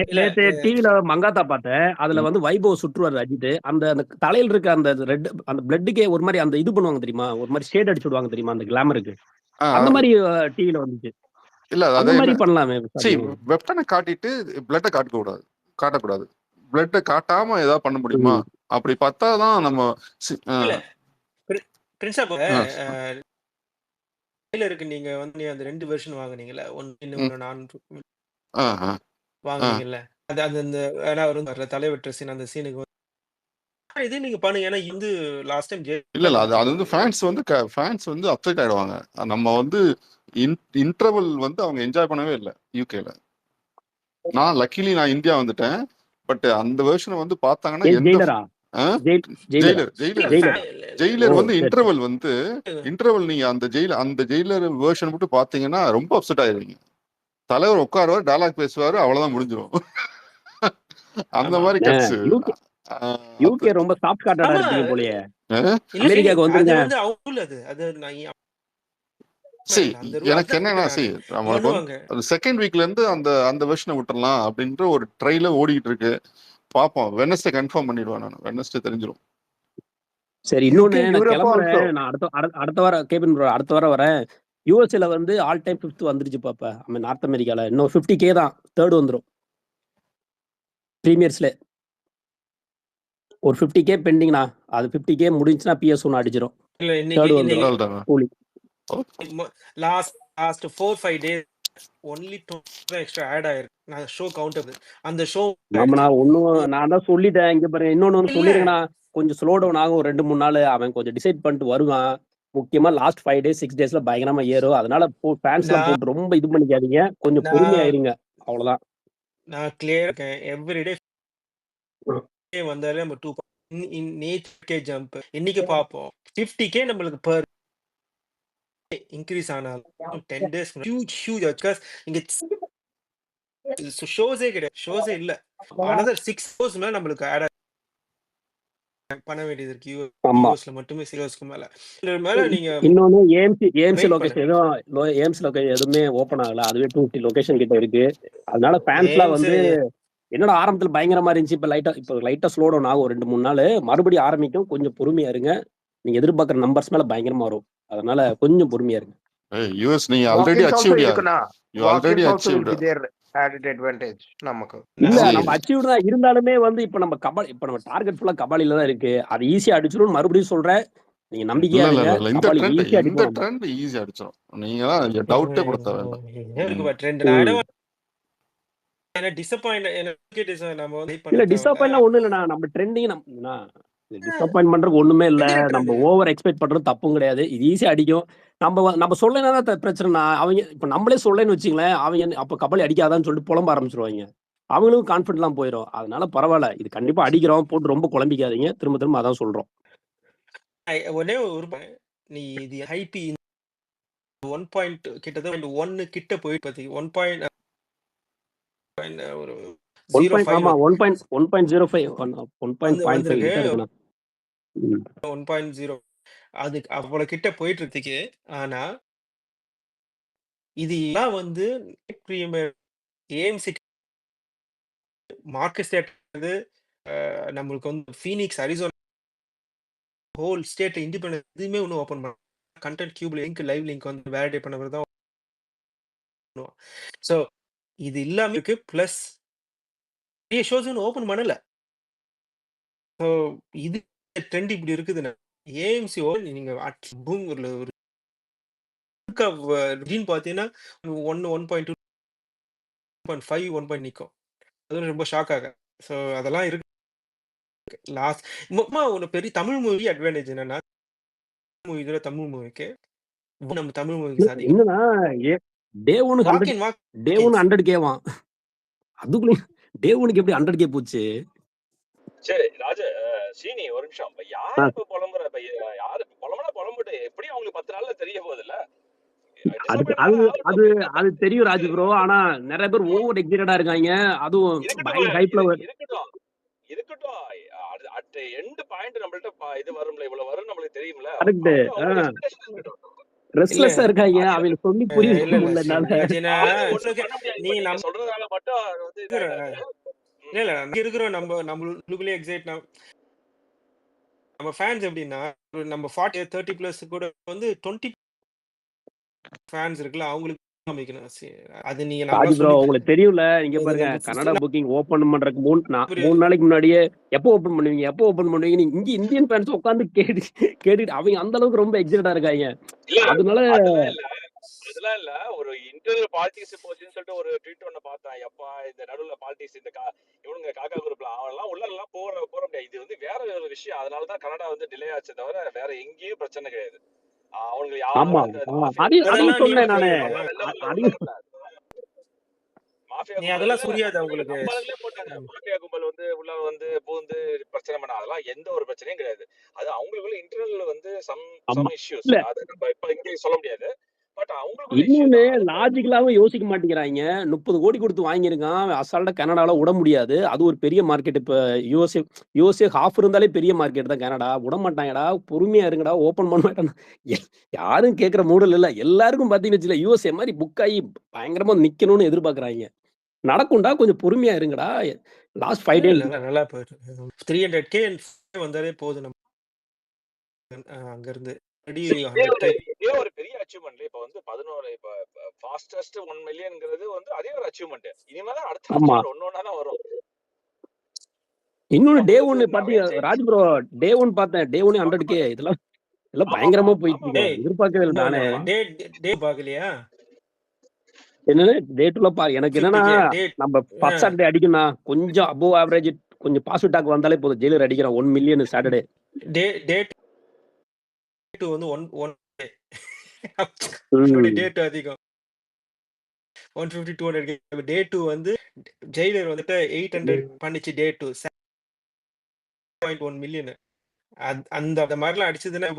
இல்ல நேத்து டிவில மங்காத்தா பார்த்தேன். அதுல வந்து வைபவ் சுற்றுவார் அஜித். அந்த அந்த தலையில இருக்க அந்த ரெட் அந்த பிளட்டுக்கே ஒரு மாதிரி அந்த இது பண்ணுவாங்க தெரியுமா? ஒரு மாதிரி ஷேட் அடிச்சு விடுவாங்க தெரியுமா? அந்த கிளாமருக்கு. அந்த மாதிரி டிவில வந்துச்சு. இல்ல அந்த அது மாதிரி என்ன பண்ணலாமே. சரி வெப்டனை காட்டிட்டு பிளட்டை காட்டக்கூடாது. பிளட்டை காட்டாம ஏதாவது பண்ண முடியுமா? ம். அப்படி பார்த்தா தான் நம்ம இல்ல பிரின்ஸ் ஆ, ட்ரெய்லருக்கு நீங்க வந்து அந்த 2 வெர்ஷன் வாங்குனீங்கல்ல. ஒண்ணு ம், இன்னொன்னு நான் ஆ, ஆ, ஆ. வாங்குனீங்கல்ல. அது அது அந்த ஏன்னா அவர் வந்து தலைவெட்டுற சீன் அந்த சீனுக்கு இதே நீங்க பண்ணுங்க. ஏன்னா இது வந்து லாஸ்ட் டைம் இல்ல அது வந்து ஃபேன்ஸ் வந்து அப்செட் ஆயிடுவாங்க. நம்ம வந்து இன்டர்வல் வந்து அவங்க என்ஜாய் பண்ணவே இல்லை யூகேல. நான் லக்கிலி நான் இந்தியா வந்துட்டேன். பட் அந்த வெர்ஷனை வந்து பார்த்தாங்கன்னா எந்த ஜெயிலரா? ஜெயிலரா? ஜெயிலர் ஓ வந்து சரி சரி. இன்டர்வல் நீங்க அந்த ஜெயிலர் வெர்ஷன் மட்டும் பாத்தீங்கன்னா ரொம்ப அப்செட் ஆயிருவீங்க. தலைவர் உட்காருவார், டயலாக் பேசுவாரு, அவ்வளவுதான் முடிஞ்சிடும். அந்த ஆமா. மாதிரி கட்ஸ். யூகே ரொம்ப சாஃப்ட் கார்டடா ஆமா. இருப்பீங்க போலயே. இல்ல அமெரிக்காக்கு அது வந்துருங்க. வந்து அவங்களும் அது நான் சரி அந்த ரூல் எனக்கு அதான் என்னன்னா கேட்டேன் சரி நானு. நம்மளுக்கு பண்ணுவாங்க. வந்து செகண்ட் வீக்ல இருந்து அந்த வெர்ஷனை விட்டுறலாம் அப்படின்ற ஒரு ட்ரைல ஓடிட்டு இருக்கு. பாப்போம். வெனஸ்டே கன்ஃபார்ம் பண்ணிடுவேன் நான். வெனஸ்டே தெரிஞ்சிடும். சரி இன்னொன்னு UK, நான் Europe கிளம்புறேன். also. நான் அடுத்த வாரம் கேபின் ப்ரோ அடுத்த வாரம் வரேன். யூஎஸ்ல வந்து ஆல் டைம் 5th வந்துருச்சு பாப்ப. ஐ மீன் நார்த் அமெரிக்கால இன்னும் 50K தான். தேர்ட் வந்துரும். பிரீமியர்ஸ்ல ஒரு 50K பெண்டிங்னா. அது 50K முடிஞ்சுனா PS1 அடிச்சிரும். இல்ல தேர்ட் இன்னைக்கு வந்துரும். Coolie. Last 4-5 days only 2 extra add ஆயிருக்கு. நான் ஷோ கவுண்டர் அந்த ஷோ நான் தான் சொல்லிட்டேன். இங்க பாருங்க இன்னொன்னு இல்ல சொல்லிருக்கேன்னா கொஞ்சம் ஸ்லோ டவுன் ஆகும். 2-3 நாள் அவன் கொஞ்சம் டிசைட் பண்ணிட்டு வருவான். முக்கியமா லாஸ்ட் 5 டேஸ் 6 டேஸ்ல பயங்கரமா ஏறும். அதனால ஃபேன்ஸ்லாம் போட்டு ரொம்ப இது பண்ணிக்காதீங்க. கொஞ்சம் பொறுமையா இருங்க. அவ்வளவுதான். நான் கிளியர் இருக்கேன். எவ்ரிடே வந்தாலே நம்ம 2 நேற்று ஜம்ப் இன்னைக்கு பார்ப்போம். 50K நம்மளுக்கு per இன்க்ரீஸ் ஆனாலும் 10 டேஸ் ஹியூஜ் பிகாஸ் இங்க ஷோஸே கிடையாது. ஷோஸே இல்ல. அனதர் 6 ஷோஸ் மேல நம்மளுக்கு ஆட் பண்ண வேண்டியது இருக்கு. ஆமா. யூஎஸ்ல மட்டுமே 6 மேல. இதுக்கு மேல நீங்க இன்னொன்னு ஏஎம்சி வெயிட் லொகேஷன் பண்ணுங்க. ஏஎம்சி லொகேஷன் எதுவுமே ஓப்பன் ஆகல. அதுவே 250 லொகேஷன் கிட்ட இருக்கு. அதனால ஃபேன்ஸ்லாம் ஏம்ஸ் வந்து என்னோட ஆரம்பத்துல பயங்கரமா இருந்துச்சு. இப்போ லைட்டா ஸ்லோ டவுன் ஆகும் 2-3 நாள். மறுபடியும் ஆரம்பிக்கும். கொஞ்சம் பொறுமையா இருங்க. நீங்க எதிர்பார்க்குற நம்பர்ஸ் மேல பயங்கரமா வரும். அதனால கொஞ்சம் பொறுமையா இருங்க. யூஎஸ் நீங்க ஆல்ரெடி Walk-ins also அச்சீவ்ட் இருக்குண்ணா. You already Walk-ins also will achieved. be their added advantage நமக்கு. இல்ல சரி நம்ம அச்சீவ் தான் இருந்தாலுமே வந்து இப்ப நம்ம டார்கெட் ஃபுல்லா கபாலில தான் இருக்கு. அது ஈஸியா அடிச்சிடும். மறுபடியும் சொல்றேன். நீங்க நம்பிக்கையா இருங்க. இந்த கபாலி ட்ரெண்ட் ஈஸியா அடிப்போம் நம்ம. ட்ரெண்ட் ஈஸியா அடிச்சிடும். நீங்க தான் டவுட்டே படுத்த வேண்டாம். இருக்கு பட் ரெண்டு நான் டிசப்பாயிண்ட் நம்ம வந்து இல்ல பண்ண டிசப்பாயின்ட்லாம் ஒண்ணும் இல்லண்ணா. நம்ம ட்ரெண்டிங் டிசப்பாயின்ட் பண்றதுக்கு ஒண்ணுமே இல்ல. நம்ம ஓவர் எக்ஸ்பெக்ட் பண்றது தப்பும் கிடையாது. இது ஈஸியா அடிக்கும். நம்ம சொல்லனா பிரச்சனைனா அவங்க இப்ப நம்மளே சொல்லன்னு வச்சுங்களேன். அவங்க அப்ப கபாலி அடிக்காதான்னு சொல்லிட்டு புலம்ப ஆரம்பிச்சிருவாங்க. அவங்களுக்கும் கான்ஃபிடென்ட்லாம் போயிடும். அதனால பரவாயில்ல. இது கண்டிப்பா அடிக்கிறோம். போட்டு ரொம்ப குழம்பிக்காதீங்க. திரும்ப திரும்ப அதான் சொல்றோம். ஒரே ஒரு நீ இது ஹைபி 1 கிட்டத்தட்ட 1 கிட்ட போய் பாத்தீங்க 1 ஒரு 1.05 1.0 அதுக்கு அவ்வளவு கிட்ட போயிட்டு இருக்கு. ஆனா இது எல்லாம் வந்து பிரீமியர் ஏஎம்சி மார்க்கஸ் தேட்டர் நம்மளுக்கு வந்து Phoenix, Arizona whole state independent எதுவுமே ஒன்றும் ஓப்பன் பண்ண content cube link live link வந்து வேலிடேட் பண்ண பிறகு தான் பண்ணுவான். ஸோ இது இல்லாம இருக்கு. ப்ளஸ் நிறைய ஷோஸ் ஒன்றும் ஓப்பன் பண்ணல. ஸோ இது ட்ரெண்ட் இப்படி இருக்குதுன்னா ஏஎம்சி நீங்க ஒரு பார்த்தீங்கன்னா 1.2 1.5 1 நிற்கும். அது ரொம்ப ஷாக் ஆக. ஸோ அதெல்லாம் இருக்கு. லாஸ்ட் ஒரு பெரிய தமிழ் மூவி அட்வான்டேஜ் என்னன்னா தமிழ் மூவிக்கு நம்ம தமிழ் மூவிக்கு சாதிக்கும். என்னன்னா day one walk in walk day one 100K-வாம். அதுக்குள்ள டே ஒனுக்கு எப்படி 100K போச்சு? சரி ராஜ சீனி ஒரு நிமிஷம். இப்ப யாரு இப்ப புலம்புற? இப்ப யாரு புலம்புனா புலம்புட்டு எப்படி அவங்களுக்கு 10 நாள்ல தெரிய போகுது இல்ல? அது தெரியும் ராஜ் ப்ரோ. ஆனா நிறைய பேர் ஓவர் எக்ஸைட்டடா இருக்காங்க. அதுவும் பயங்கர ஹைப்ல இருக்கட்டும். அட் எண்ட் பாயிண்ட் நம்மள்ட்ட இது வரும்ல, இவ்வளவு வரும் நம்மளுக்கு தெரியும்ல. ரெஸ்ட்லெஸ்ஸா இருக்காங்க. அவங்க சொல்லி புரிய முடியல. நீங்க சொல்றதால மட்டும் வந்து இல்ல இருக்கிறோம் நம்மளுக்குள்ளே எக்ஸைட். நம்ம ஃபேன்ஸ் எப்படின்னா நம்ம 30 பிளஸ் கூட வந்து 20 ஃபேன்ஸ் இருக்குல்ல, அவங்களுக்கு அது நீங்க உங்களுக்கு தெரியும்ல. நீங்க பாருங்க, கனடா புக்கிங் ஓபன் பண்றதுக்கு 3 நாளைக்கு முன்னாடியே எப்போ ஓபன் பண்ணுவீங்க நீங்க இங்க இந்தியன் ஃபேன்ஸ் உட்கார்ந்து கேட்டுட்டு அவங்க அந்த அளவுக்கு ரொம்ப எக்ஸைட்டடா இருக்காங்க. அதனால அதெல்லாம் இல்ல, ஒரு இன்டர்னல் பாலிடிக்ஸ் போச்சுன்னு சொல்லிட்டு ஒரு ட்வீட் ஒண்ணு பார்த்தேன். எப்பா இந்த நடுவுல பாலிடிக்ஸ் இந்த இவனுங்க காக்கா குரூப்ல அவெல்லாம் உள்ள எல்லாம் போற முடியாது. இது வந்து வேற ஒரு விஷயம். அதனாலதான் கனடா வந்து டிலே ஆச்சு தவிர வேற எங்கேயும் பிரச்சனை கிடையாது. அவங்களுக்கு அதெல்லாம் புரியாது அவங்களுக்கு. மாஃபியா கும்பல் வந்து உள்ள வந்து பூந்து பிரச்சனை பண்ண அதெல்லாம் எந்த ஒரு பிரச்சனையும் கிடையாது. அது அவங்களுக்குள்ள இன்டர்னல் வந்து சம் இஷ்யூஸ். அது நம்ம இப்ப இங்கே சொல்ல முடியாது. இன்னொன்னு லாஜிக்கலாவும் யோசிக்க மாட்டேங்கிறாங்க. 30 கோடி கொடுத்து வாங்கியிருக்கான். அசால்ட்டா கனடால விட முடியாது. அது ஒரு பெரிய மார்க்கெட். இப்ப யூஎஸ்ஏ ஹாஃப் இருந்தாலே பெரிய மார்க்கெட் தான் கனடா. விட மாட்டாங்கடா, பொறுமையா இருங்கடா, ஓபன் பண்ண மாட்டான். யாரும் கேட்கிற மூடல் இல்ல. எல்லாருக்கும் பாத்தீங்கன்னு வச்சுல யூஎஸ்ஏ மாதிரி புக் ஆகி பயங்கரமா நிக்கணும்னு எதிர்பார்க்கறாங்க. நடக்கும்டா, கொஞ்சம் பொறுமையா இருங்கடா. லாஸ்ட் 5 days நல்லா போயிட்டு 300K வந்தாலே போதும். நம்ம அங்க இருந்து ஒரு பெரிய அச்சீவ்மெண்ட். இப்ப வந்து 11 இப்ப ஃபாஸ்டஸ்ட் 1 மில்லியன்ங்கிறது வந்து அதே ஒரு அச்சீவ்மெண்ட். இனிமேதான் அடுத்த அச்சீவ்மெண்ட் ஒன்னொன்னா தான் வரும். இன்னொன்னு டே 1 பாத்தீங்க ராஜ் ப்ரோ, டே 1 பார்த்தேன். டே 1 100K. இதெல்லாம் பயங்கரமா போயிட்டு இருக்கு. எதிர்பார்க்கவே இல்லை நானே. டே பாக்கலையா? என்னன்னு டே 2ல எனக்கு என்னன்னா நம்ம ஃபர்ஸ்ட் சாட்டர்டே அடிக்கணும். கொஞ்சம் அபோவ் ஆவரேஜ் கொஞ்சம் பாசிட்டிவ் டாக் வந்தாலே போதும். ஜெயிலர் அடிக்கிறோம் 1 மில்லியன் சாட்டர்டே. டே 2 வந்து 1 டே 2 அதிகம் 150 200. டே 2 வந்து ஜெயிலர் வந்துட்டு 800 பண்ணிச்சு. டே 2 7.1 மில்லியன். அந்த மாதிரிலாம் அடிச்சதுன்னா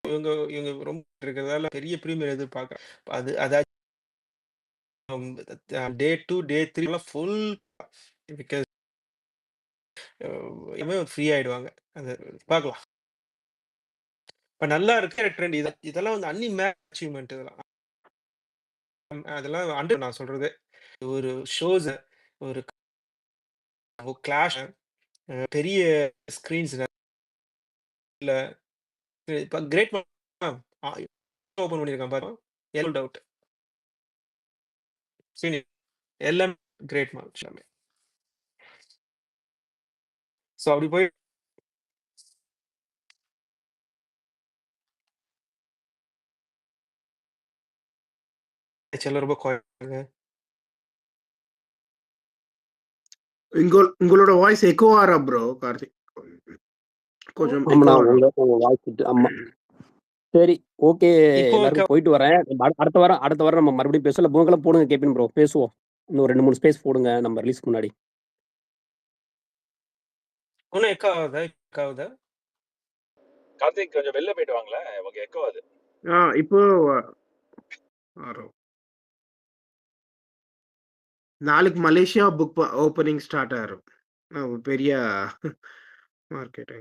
இவங்க ரொம்ப இருக்கிறதால பெரிய பிரீமியர் எதிர்பார்க்க. அது டே 2 டே 3 எல்லாம் ஃபுல் பிகாஸ் ஃப்ரீ ஆயிடுவாங்க. அது பார்க்கலாம். இப்ப நல்லா இருக்கிற ட்ரெண்ட் இதெல்லாம் வந்து அச்சீவ்மெண்ட். அதெல்லாம் நான் சொல்றது ஒரு ஷோஸ், ஒரு கிளாஷ், பெரிய ஸ்கிரீன்ஸ் இல்ல இப்ப கிரேட் ஓபன் பண்ணிருக்கான் பாருங்க. எல் டவுட் சீனி எல்லாம் கிரேட் மார்க் எல்லாமே. சோ அப்படி போய் ரொம்ப உங்களோட வாய்ஸ் எக்கோ ஆறா ப்ரோ கார்த்திக்? கொஞ்சம் ஆமா. சரி, ஓகே. எல்லாரும் போயிட்டு வரேன். அடுத்த வாரம் நம்ம மறுபடியும் பேசல. பூங்கெல்லாம் போடுங்க கேபின் ப்ரோ, பேசுவோம். இன்னும் 2-3 ஸ்பேஸ் போடுங்க நம்ம ரிலீஸ்க்கு முன்னாடி. எக்காவதா கார்த்திக் கொஞ்சம் வெளில போயிட்டு வாங்களேன். உங்க எக்கோ அது. இப்போ நாளைக்கு மலேசியா புக் ஓப்பனிங் ஸ்டார்ட் ஆயிரும். பெரிய மார்க்கெட்.